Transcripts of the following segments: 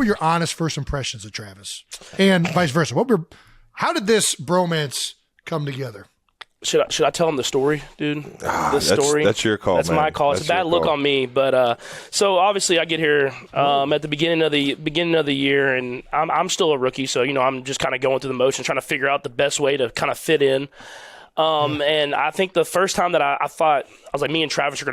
were your honest first impressions of Travis, and vice versa? How did this bromance come together? Should I tell him the story, dude? Story? That's your call, That's man. my call. It's a bad look on me. But so obviously I get here at the beginning of the year, and I'm still a rookie. So, I'm just kind of going through the motions, trying to figure out the best way to kind of fit in. And I think the first time that I thought, I was like, me and Travis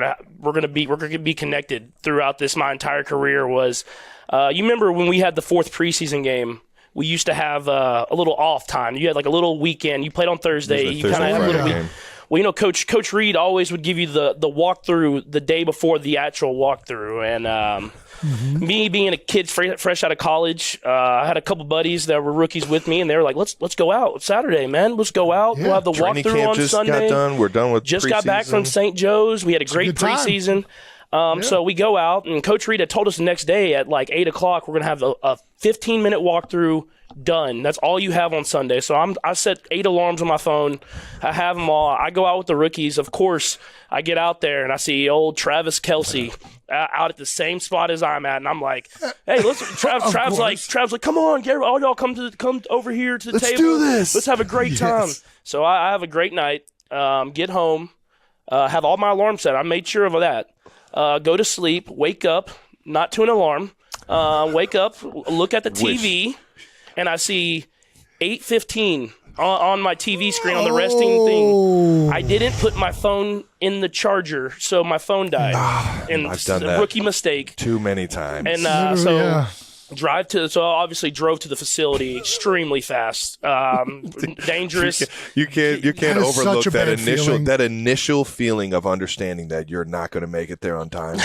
we're gonna be connected throughout my entire career was, you remember when we had the 4th preseason game? We used to have a little off time. You had like a little weekend. You played on Thursday. You kind of had a little week. Well, Coach Reed always would give you the walkthrough the day before the actual walkthrough. And me being a kid fresh out of college, I had a couple buddies that were rookies with me, and they were like, "Let's go out. It's Saturday, man. Let's go out. Yeah. We'll have the Training walkthrough camp on just Sunday. Got done. We're done with just preseason. Got back from St. Joe's. We had a great preseason." So we go out, and Coach Reed had told us the next day at like 8 o'clock, we're going to have a 15-minute walkthrough done. That's all you have on Sunday. So I set 8 alarms on my phone. I have them all. I go out with the rookies. Of course, I get out there, and I see old Travis Kelce out at the same spot as I'm at, and I'm like, "Hey, listen." Trav's like, "Come on, all y'all come over here to the table. Let's do this. Let's have a great time." So I have a great night. Get home, have all my alarms set. I made sure of that. Go to sleep, wake up, not to an alarm, wake up, look at the TV, and I see 8:15 on my TV screen on the resting thing. I didn't put my phone in the charger, so my phone died. And I've done that. Rookie mistake. Too many times. And so obviously drove to the facility extremely fast. Dangerous. You can't overlook that initial feeling of understanding that you're not going to make it there on time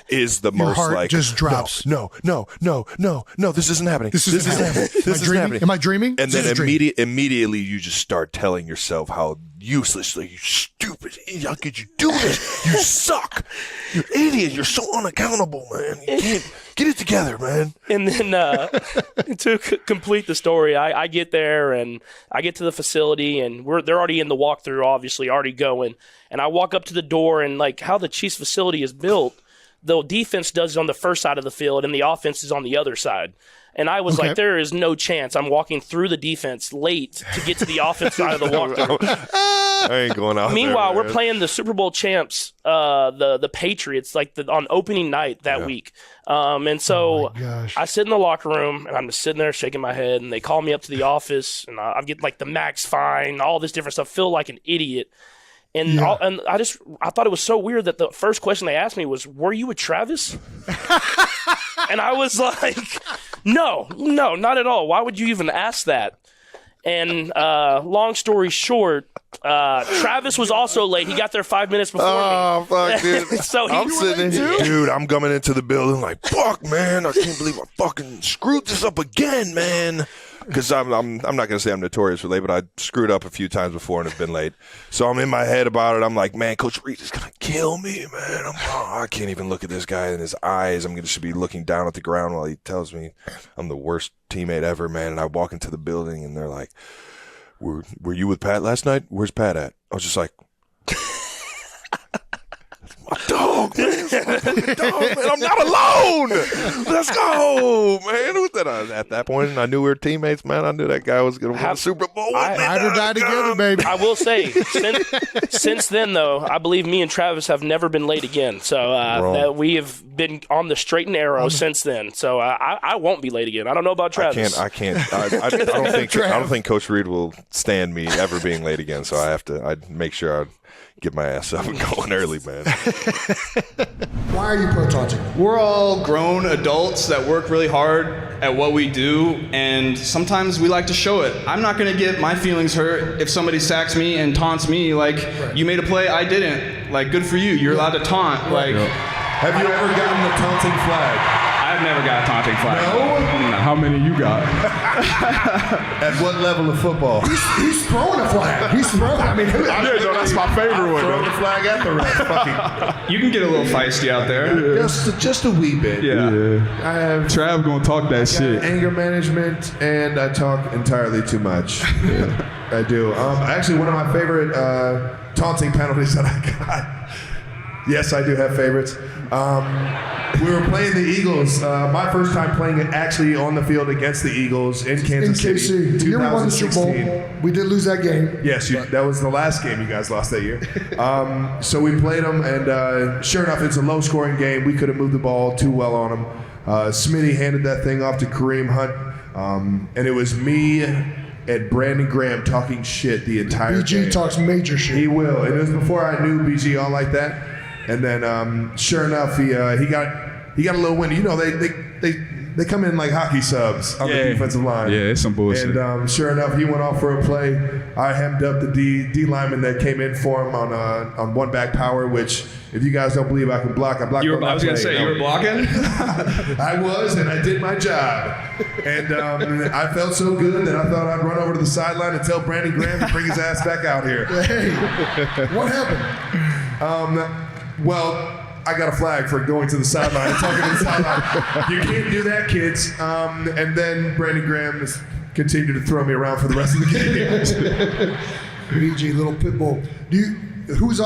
is the Your most heart like just drops. No, this isn't happening. This isn't happening. Am I dreaming? And then immediately you just start telling yourself how uselessly, you stupid idiot, how could you do this? You suck. You're an idiot. You're so unaccountable, man. You can't get it together, man. And then to complete the story, I get there and I get to the facility, and they're already in the walkthrough, obviously already going. And I walk up to the door, and like how the Chiefs facility is built, the defense does it on the first side of the field, and the offense is on the other side. And I was like, there is no chance I'm walking through the defense late to get to the offense side of the walkthrough. I ain't going out. Meanwhile, there, we're playing the Super Bowl champs, the Patriots, like on opening night that week. And so I sit in the locker room, and I'm just sitting there shaking my head, and they call me up to the office, and I get like the max fine, all this different stuff, feel like an idiot. And I thought it was so weird that the first question they asked me was, "Were you with Travis?" And I was like, no, not at all. Why would you even ask that? And long story short, Travis was also late. He got there 5 minutes before me. Oh, fuck, dude. So I'm sitting here. Dude, I'm coming into the building like, fuck, man. I can't believe I fucking screwed this up again, man. Because I'm not going to say I'm notorious for late, but I screwed up a few times before and have been late. So I'm in my head about it. I'm like, man, Coach Reed is going to kill me, man. I can't even look at this guy in his eyes. I'm going to be looking down at the ground while he tells me I'm the worst teammate ever, man. And I walk into the building, and they're like, were you with Pat last night? Where's Pat at? I was just like, my dog, man. My dog, man. I'm not alone. Let's go, man. At that point, I knew we were teammates, man. I knew that guy was going to win the Super Bowl with me. Ride or die together, baby. I will say, since then, though, I believe me and Travis have never been late again. So we have been on the straight and narrow since then. So I won't be late again. I don't know about Travis. I don't think Coach Reed will stand me ever being late again. So I'd make sure I get my ass up and going early, man. Why are you pro taunting? We're all grown adults that work really hard at what we do, and sometimes we like to show it. I'm not going to get my feelings hurt if somebody sacks me and taunts me like, you made a play, I didn't. Like, good for you. You're allowed to taunt. Like, have you ever gotten the taunting flag? I've never got a taunting flag. No? How many you got? At what level of football? He's throwing a flag. He's throwing. I mean, that's my favorite one. Throwing the flag at the ref. You can get a little feisty out there. Just a wee bit. Yeah. I have Trav gonna talk that shit. Anger management, and I talk entirely too much. Yeah, I do. Actually, one of my favorite taunting penalties that I got. Yes, I do have favorites. We were playing the Eagles. My first time playing it actually on the field against the Eagles in In Kansas City. KC. The year we won the Super Bowl. 2016. We did lose that game. Yes, that was the last game you guys lost that year. So we played them, and sure enough, it's a low-scoring game. We could have moved the ball too well on them. Smitty handed that thing off to Kareem Hunt, and it was me and Brandon Graham talking shit the entire BG game. talks major shit. He will. And it was before I knew BG all like that. And then, sure enough, he got a little windy. You know, they come in like hockey subs on the defensive line. Yeah, it's some bullshit. And sure enough, he went off for a play. I hemmed up the D lineman that came in for him on one back power, which if you guys don't believe I can block, I blocked. I was gonna say, you were blocking? I was, and I did my job. And I felt so good that I thought I'd run over to the sideline and tell Brandon Graham to bring his ass back out here. Hey, what happened? Well, I got a flag for going to the sideline and talking to the sideline. You can't do that, kids. And then Brandon Graham just continued to throw me around for the rest of the game. BG, little pit bull. Who's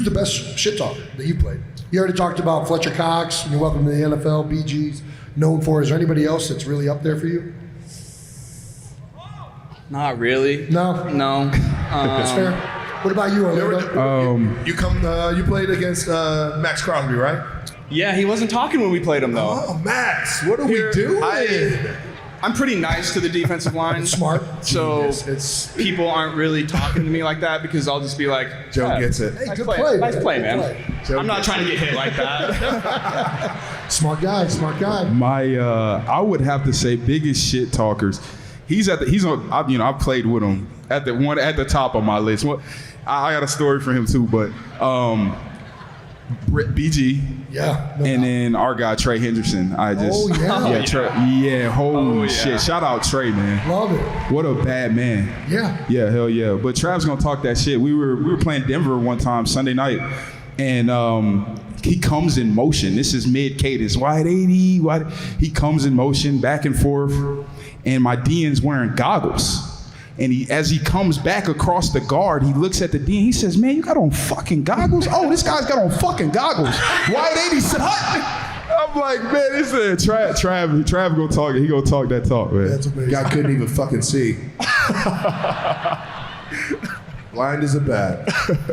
the best shit talker that you played? You already talked about Fletcher Cox. You're welcome to the NFL. BG's known for. Is there anybody else that's really up there for you? Not really. No? No. That's fair. What about you, Orlando? You played against Max Crosby, right? Yeah, he wasn't talking when we played him, though. Oh, Max, what are we doing? I'm pretty nice to the defensive line. Smart. So It's people aren't really talking to me like that because I'll just be like, Joe "Yeah, gets it. Hey, nice good play, play, nice man. play, Good man." play. I'm not trying to get hit like that. Smart guy. I would have to say biggest shit talkers. He's on. I've played with him at the top of my list. I got a story for him too, but BG. Yeah. No And doubt. then our guy Trey Henderson. Holy shit! Shout out Trey, man. Love it. What a bad man. Yeah. Yeah, hell yeah. But Trav's gonna talk that shit. We were playing Denver one time Sunday night, and he comes in motion. This is mid cadence, wide 80. He comes in motion back and forth, and my DN's wearing goggles. And as he comes back across the guard, he looks at the dean. He says, "Man, you got on fucking goggles? Oh, this guy's got on fucking goggles. Wide 80 shot." I'm like, man, this is Trav gonna talk. He gonna talk that talk, man. That's amazing. Guy couldn't even fucking see. Blind as a bat.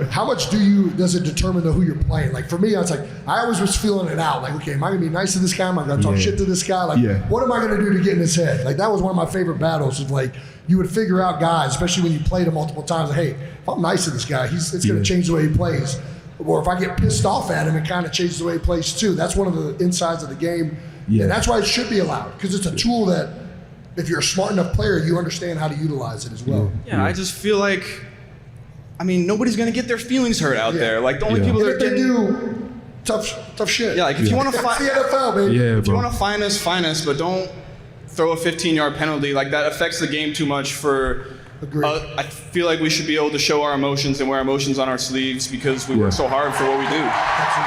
How much does it determine who you're playing? Like for me, I was like, I always was feeling it out. Like, okay, am I gonna be nice to this guy? Am I gonna talk shit to this guy? Like, what am I gonna do to get in his head? Like that was one of my favorite battles. Is like you would figure out guys, especially when you played him multiple times. Like, hey, if I'm nice to this guy, it's gonna change the way he plays. Or if I get pissed off at him, it kind of changes the way he plays too. That's one of the insides of the game, and that's why it should be allowed because it's a tool that if you're a smart enough player, you understand how to utilize it as well. Yeah, I just feel like, nobody's gonna get their feelings hurt out there. Like the only people And that if are they getting do, tough shit. Yeah, like if you want to It's fight, the NFL, baby. Yeah, if you bro. want to fine us, but don't throw a 15-yard penalty. Like that affects the game too much for. Agreed. I feel like we should be able to show our emotions and wear emotions on our sleeves because we work so hard for what we do.